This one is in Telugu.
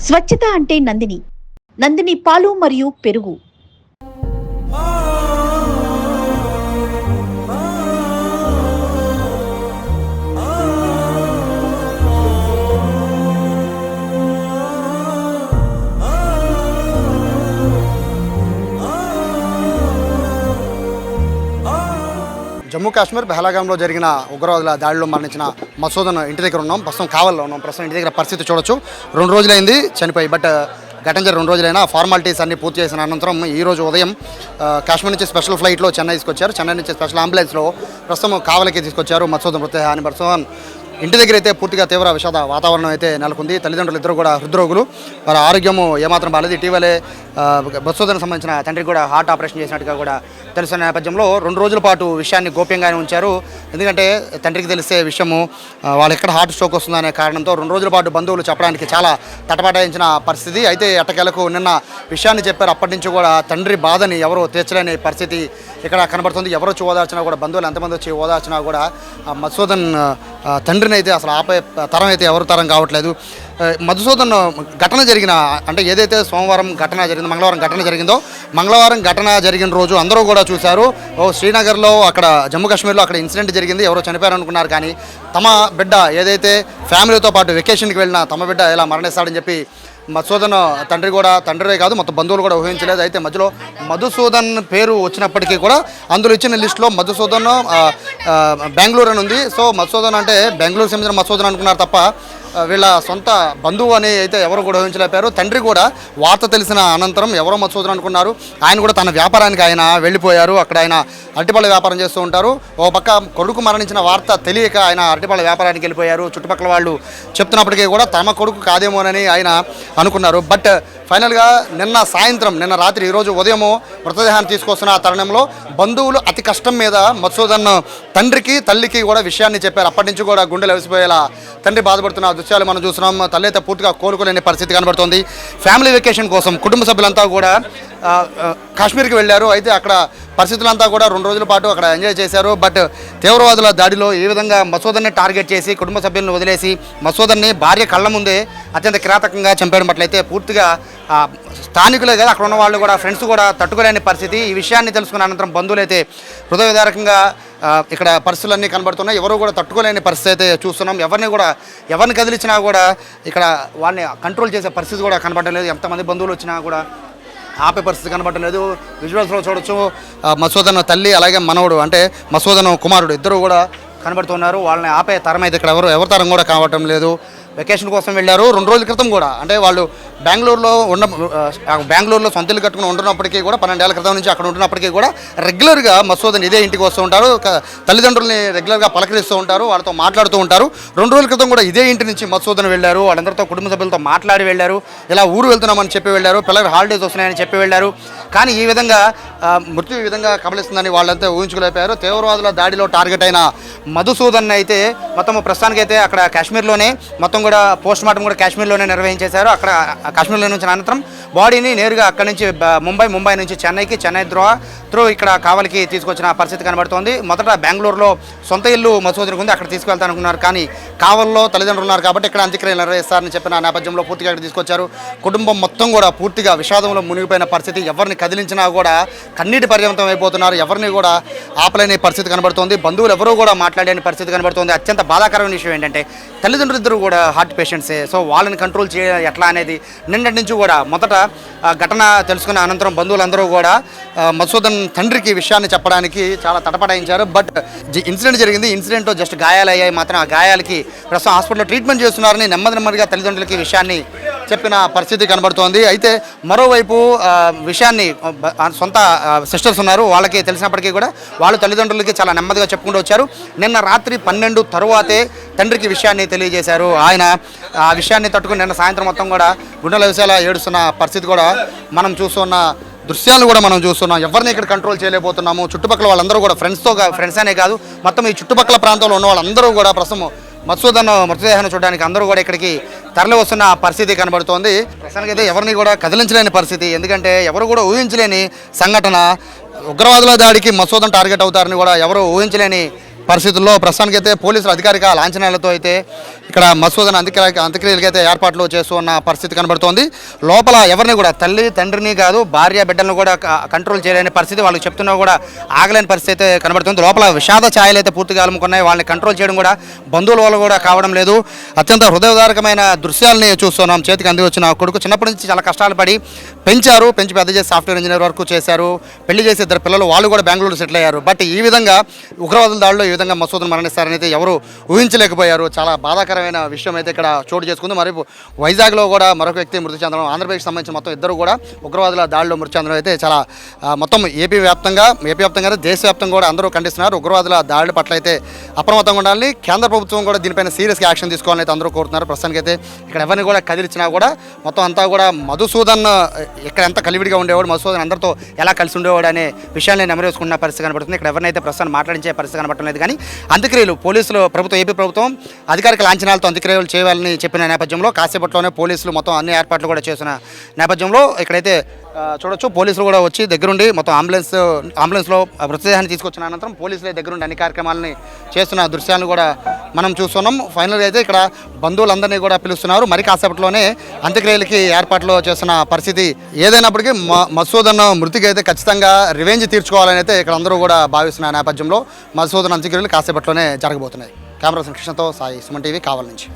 స్వచ్ఛత అంటే నందిని. నందిని పాలు మరియు పెరుగు. జమ్మూ కాశ్మీర్ బహలాగాంలో జరిగిన ఉగ్రవాదుల దాడిలో మరణించిన మసూద్ ఇంటి దగ్గర ఉన్నాం. ప్రస్తుతం కావల్లో ఉన్నాం. ప్రస్తుతం ఇంటి దగ్గర పరిస్థితి చూడొచ్చు. 2 రోజులైంది చనిపోయి. బట్ ఘటన 2 రోజులైనా ఫార్మాలిటీస్ అన్ని పూర్తి చేసిన అనంతరం ఈ రోజు ఉదయం కాశ్మీర్ నుంచి స్పెషల్ ఫ్లైట్లో చెన్నై తీసుకొచ్చారు. చెన్నై నుంచి స్పెషల్ అంబులెన్స్లో ప్రస్తుతం కావలికి తీసుకొచ్చారు మసూద్ మృతదేహాన్ని. ప్రస్తుతం ఇంటి దగ్గర అయితే పూర్తిగా తీవ్ర విషాద వాతావరణం అయితే నెలకొంది. తల్లిదండ్రులు ఇద్దరు కూడా హృద్రోగులు. వారి ఆరోగ్యము ఏమాత్రం బాలేదు. ఇటీవలే మసూద్కి సంబంధించిన తండ్రికి కూడా హార్ట్ ఆపరేషన్ చేసినట్టుగా కూడా తెలిసిన నేపథ్యంలో 2 రోజుల పాటు విషయాన్ని గోప్యంగానే ఉంచారు. ఎందుకంటే తండ్రికి తెలిసే విషయము వాళ్ళు ఎక్కడ హార్ట్ స్ట్రోక్ వస్తుందనే కారణంతో 2 రోజుల పాటు బంధువులు చెప్పడానికి చాలా తటపటాయించిన పరిస్థితి. అయితే ఎట్టకేలకు నిన్న విషయాన్ని చెప్పారు. అప్పటి నుంచి కూడా తండ్రి బాధని ఎవరో తీర్చలేని పరిస్థితి ఇక్కడ కనబడుతుంది. ఎవరు వచ్చి ఓదార్చినా కూడా, బంధువులు ఎంతమంది వచ్చి ఓదార్చినా కూడా మధుసూదన్ తండ్రిని అయితే అసలు ఆపే తరం అయితే ఎవరు తరం కావట్లేదు. మధుసూదన్ ఘటన జరిగిన అంటే ఏదైతే సోమవారం ఘటన జరిగిందో, మంగళవారం ఘటన జరిగిందో, మంగళవారం ఘటన జరిగిన రోజు అందరూ కూడా చూశారు. శ్రీనగర్లో అక్కడ జమ్మూ కాశ్మీర్లో అక్కడ ఇన్సిడెంట్ జరిగింది, ఎవరో చనిపోయారు అనుకున్నారు. కానీ తమ బిడ్డ ఏదైతే ఫ్యామిలీతో పాటు వెకేషన్కి వెళ్ళిన తమ బిడ్డ ఇలా మరణిస్తాడని చెప్పి మధుసూదన్ తండ్రే కాదు మొత్తం బంధువులు కూడా ఊహించలేదు. అయితే మధ్యలో మధుసూదన్ పేరు వచ్చినప్పటికీ కూడా అందులో ఇచ్చిన లిస్టులో మధుసూదన్ బెంగళూరు అని ఉంది. సో మధుసూదన్ అంటే బెంగళూరు సంబంధించిన మధుసూదన్ అనుకున్నారు తప్ప వీళ్ళ సొంత బంధువు అని అయితే ఎవరు కూడా ఊహించలేపారు. తండ్రి కూడా వార్త తెలిసిన అనంతరం ఎవరో మధుసూదన్ అనుకున్నారు. ఆయన కూడా తన వ్యాపారానికి ఆయన వెళ్ళిపోయారు. అక్కడ ఆయన అరటిపళ్ళ వ్యాపారం చేస్తూ ఉంటారు. ఓ పక్క కొడుకు మరణించిన వార్త తెలియక ఆయన అరటిపళ్ళ వ్యాపారానికి వెళ్ళిపోయారు. చుట్టుపక్కల వాళ్ళు చెప్తున్నప్పటికీ కూడా తమ కొడుకు కాదేమోనని ఆయన అనుకున్నారు. బట్ ఫైనల్గా నిన్న రాత్రి ఈరోజు ఉదయము మృతదేహాన్ని తీసుకొస్తున్న ఆ తరుణంలో బంధువులు అతి కష్టం మీద మధుసూదన్ తండ్రికి తల్లికి కూడా విషయాన్ని చెప్పారు. అప్పటి నుంచి కూడా గుండెలు వెలిసిపోయేలా తండ్రి బాధపడుతున్న దృశ్యాలు మనం చూస్తున్నాం. తల్లి అయితే పూర్తిగా కోలుకోలేని పరిస్థితి కనబడుతుంది. ఫ్యామిలీ వెకేషన్ కోసం కుటుంబ సభ్యులంతా కూడా కాశ్మీర్కి వెళ్ళారు. అయితే అక్కడ పరిస్థితులంతా కూడా 2 రోజుల పాటు అక్కడ ఎంజాయ్ చేశారు. బట్ తీవ్రవాదుల దాడిలో ఏ విధంగా మసూదన్ని టార్గెట్ చేసి కుటుంబ సభ్యులను వదిలేసి మసూదన్ని భార్య కళ్ళ ముందే అత్యంత కిరాతకంగా చంపేయడం పట్లయితే పూర్తిగా స్థానికులే కదా అక్కడ ఉన్న వాళ్ళు కూడా ఫ్రెండ్స్ కూడా తట్టుకోలేని పరిస్థితి. ఈ విషయాన్ని తెలుసుకున్న అనంతరం బంధువులు అయితే హృదయ విదారకంగా ఇక్కడ పరిస్థితులన్నీ కనబడుతున్నాయి. ఎవరు కూడా తట్టుకోలేని పరిస్థితి అయితే చూస్తున్నాం. ఎవరిని కదిలించినా కూడా ఇక్కడ వాళ్ళని కంట్రోల్ చేసే పరిస్థితి కూడా కనబడడం లేదు. ఎంతమంది బంధువులు వచ్చినా కూడా ఆపే పరిస్థితి కనబడటం లేదు. విజువల్స్లో చూడొచ్చు మసూదన్ తల్లి అలాగే మనవడు అంటే మసూదన్ కుమారుడు ఇద్దరు కూడా కనబడుతున్నారు. వాళ్ళని ఆపే తరం అయితే ఇక్కడ ఎవరి తరం కూడా కావటం లేదు. వెకేషన్ కోసం వెళ్ళారు 2 రోజుల క్రితం కూడా. అంటే వాళ్ళు బెంగళూరులో సొంత ఇల్లు కట్టుకుని ఉంటున్నప్పటికీ కూడా 12 ఏళ్ల క్రితం నుంచి అక్కడ ఉంటున్నప్పటికీ కూడా రెగ్యులర్గా మసూదన్ ఇదే ఇంటికి వస్తూ ఉంటారు. తల్లిదండ్రుల్ని రెగ్యులర్గా పలకరిస్తూ ఉంటారు, వాళ్ళతో మాట్లాడుతూ ఉంటారు. 2 రోజుల క్రితం కూడా ఇదే ఇంటి నుంచి మసూదన్ వెళ్ళారు. వాళ్ళందరితో కుటుంబ సభ్యులతో మాట్లాడి వెళ్ళారు. ఇలా ఊరు వెళ్తున్నామని చెప్పి వెళ్ళారు. పిల్లలు హాలిడేస్ వస్తున్నాయని చెప్పి వెళ్ళారు. కానీ ఈ విధంగా మృత్యు ఈ విధంగా కబలిస్తుందని వాళ్ళంతా ఊహించుకోలేపారు. తీవ్రవాదుల దాడిలో టార్గెట్ అయిన మధుసూదన్ అయితే మొత్తం ప్రస్తుతానికైతే అక్కడ కాశ్మీర్లోనే మొత్తం కూడా పోస్ట్ మార్టం కూడా కాశ్మీర్లోనే నిర్వహించేశారు. అక్కడ కాశ్మీర్లో నుంచి అనంతరం బాడీని నేరుగా అక్కడి నుంచి ముంబై నుంచి చెన్నై త్రూ ఇక్కడ కావలికి తీసుకొచ్చిన పరిస్థితి కనబడుతోంది. మొదట బెంగళూరులో సొంత ఇల్లు మసూదన్కి ఉంది, అక్కడ తీసుకెళ్తానుకున్నారు. కానీ కావల్లో తల్లిదండ్రులు ఉన్నారు కాబట్టి ఇక్కడ అంత్యక్రియలు నిర్వహిస్తారని చెప్పిన నేపథ్యంలో పూర్తిగా ఇక్కడ తీసుకొచ్చారు. కుటుంబం మొత్తం కూడా పూర్తిగా విషాదంలో మునిగిపోయిన పరిస్థితి. ఎవరిని కదిలించినా కూడా కన్నీటి పర్యంతం అయిపోతున్నారు. ఎవరిని కూడా ఆపలేని పరిస్థితి కనబడుతోంది. బంధువులు ఎవరూ కూడా మాట్లాడలేని పరిస్థితి కనబడుతోంది. అత్యంత బాధాకరమైన విషయం ఏంటంటే తల్లిదండ్రులు ఇద్దరు కూడా హార్ట్ పేషెంట్సే. సో వాళ్ళని కంట్రోల్ చేయాలి ఎట్లా అనేది నిన్నటి నుంచి కూడా మొదట ఘటన తెలుసుకున్న అనంతరం బంధువులందరూ కూడా మధుసూదన్ తండ్రికి విషయాన్ని చెప్పడానికి చాలా తటపటాయించారు. బట్ ఇన్సిడెంట్ జరిగింది. ఇన్సిడెంట్లో జస్ట్ గాయాలయ్యాయి మాత్రం. ఆ గాయాలకి ప్రస్తుతం హాస్పిటల్లో ట్రీట్మెంట్ చేస్తున్నారని నెమ్మదిగా తల్లిదండ్రులకి విషయాన్ని చెప్పిన పరిస్థితి కనబడుతోంది. అయితే మరోవైపు విషయాన్ని సొంత సిస్టర్స్ ఉన్నారు, వాళ్ళకి తెలిసినప్పటికీ కూడా వాళ్ళు తల్లిదండ్రులకి చాలా నెమ్మదిగా చెప్పుకుంటూ వచ్చారు. నిన్న రాత్రి 12 తరువాతే తండ్రికి విషయాన్ని తెలియజేశారు. ఆయన ఆ విషయాన్ని తట్టుకుని నిన్న సాయంత్రం మొత్తం కూడా గుండెల విషయాల ఏడుస్తున్న పరిస్థితి కూడా మనం చూస్తున్న దృశ్యాలు కూడా మనం చూస్తున్నాం. ఎవరిని ఇక్కడ కంట్రోల్ చేయలేకపోతున్నాము. చుట్టుపక్కల వాళ్ళందరూ కూడా ఫ్రెండ్స్ అనే కాదు మొత్తం ఈ చుట్టుపక్కల ప్రాంతంలో ఉన్న వాళ్ళందరూ కూడా ప్రస్తుతం మధుసూదన్ మృతదేహాన్ని చూడడానికి అందరూ కూడా ఇక్కడికి తరలి వస్తున్న పరిస్థితి కనబడుతోంది. ప్రస్తుతానికి అయితే ఎవరిని కూడా కదిలించలేని పరిస్థితి. ఎందుకంటే ఎవరు కూడా ఊహించలేని సంఘటన. ఉగ్రవాదుల దాడికి మధుసూదన్ టార్గెట్ అవుతారని కూడా ఎవరు ఊహించలేని పరిస్థితుల్లో ప్రస్తుతానికైతే పోలీసులు అధికారిక లాంఛనాలతో అయితే ఇక్కడ మసూదన్ అంత్యక్రియలకి అయితే ఏర్పాట్లు చేస్తూ ఉన్న పరిస్థితి కనబడుతోంది. లోపల ఎవరిని కూడా తల్లి తండ్రిని కాదు భార్య బిడ్డలను కూడా కంట్రోల్ చేయలేని పరిస్థితి, వాళ్ళకి చెప్తున్నా కూడా ఆగలేని పరిస్థితి అయితే కనబడుతుంది. లోపల విషాద ఛాయలు అయితే పూర్తిగా అలుముకున్నాయి. వాళ్ళని కంట్రోల్ చేయడం కూడా బంధువుల వల్ల కూడా కావడం లేదు. అత్యంత హృదయదారకమైన దృశ్యాలని చూస్తున్నాం. చేతికి అంది వచ్చిన కొడుకు చిన్నప్పటి నుంచి చాలా కష్టాలు పడి పెంచి పెద్ద చేసి సాఫ్ట్వేర్ ఇంజనీర్ వరకు చేశారు. పెళ్లి చేసి 2 పిల్లలు, వాళ్ళు కూడా బెంగళూరు సెటిల్ అయ్యారు. బట్ ఈ విధంగా ఉగ్రవాదుల దాడిలో ఈ విధంగా మసూదన్ మరణిస్తారని అయితే ఎవరు ఊహించలేకపోయారు. చాలా బాధాకరమైన విషయం అయితే ఇక్కడ చోటు చేసుకుంది. మరి వైజాగ్లో కూడా మరొక వ్యక్తి మృతి చెందడం, ఆంధ్రప్రదేశ్కి సంబంధించిన మొత్తం 2 కూడా ఉగ్రవాదుల దాడిలో మృతి చెందడం అయితే చాలా మొత్తం ఏపీ వ్యాప్తంగా దేశవ్యాప్తంగా కూడా అందరూ ఖండిస్తున్నారు. ఉగ్రవాదుల దాడుల పట్ల అయితే అప్రమత్తంగా ఉండాలని, కేంద్ర ప్రభుత్వం కూడా దీనిపైన సీరియస్గా యాక్షన్ తీసుకోవాలని అయితే అందరూ కోరుతున్నారు. ప్రస్తుతానికి అయితే ఇక్కడ ఎవరిని కూడా కదిలించినా కూడా మొత్తం అంతా కూడా మధుసూదన్ ఇక్కడ ఎంత కలివిడిగా ఉండేవాడు, మధుసూదన్ అందరితో ఎలా కలిసి ఉండేవాడు అనే విషయాన్ని నెమరేసుకున్న పరిస్థితి కనబడుతుంది. ఇక్కడ ఎవరినైతే ప్రస్తుతం మాట్లాడించే పరిస్థితి కనబడటం లేదు. కానీ అంత్యక్రియలు పోలీసులు ఏపీ ప్రభుత్వం అధికారిక లాంఛనాలతో అంత్యక్రియలు చేయాలని చెప్పిన నేపథ్యంలో కాసేపట్లోనే పోలీసులు మొత్తం అన్ని ఏర్పాట్లు కూడా చేసిన నేపథ్యంలో ఇక్కడైతే చూడొచ్చు పోలీసులు కూడా వచ్చి దగ్గరుండి మొత్తం అంబులెన్స్లో మృతదేహాన్ని తీసుకొచ్చిన అనంతరం పోలీసులే దగ్గరుండి అన్ని కార్యక్రమాలని చేస్తున్న దృశ్యాలను కూడా మనం చూస్తున్నాం. ఫైనల్గా అయితే ఇక్కడ బంధువులందరినీ కూడా పిలుస్తున్నారు. మరి కాసేపట్లోనే అంత్యక్రియలకి ఏర్పాట్లు చేస్తున్న పరిస్థితి ఏదైనప్పటికీ మసూదన్ మృతికి అయితే ఖచ్చితంగా రివెంజ్ తీర్చుకోవాలని అయితే ఇక్కడ అందరూ కూడా భావిస్తున్న నేపథ్యంలో మసూదన్ అంత్యక్రియలు కాసేపట్లోనే జరగబోతున్నాయి. కెమెరా కృష్ణతో సాయి, సుమన్ టీవీ, కావలి నుంచి.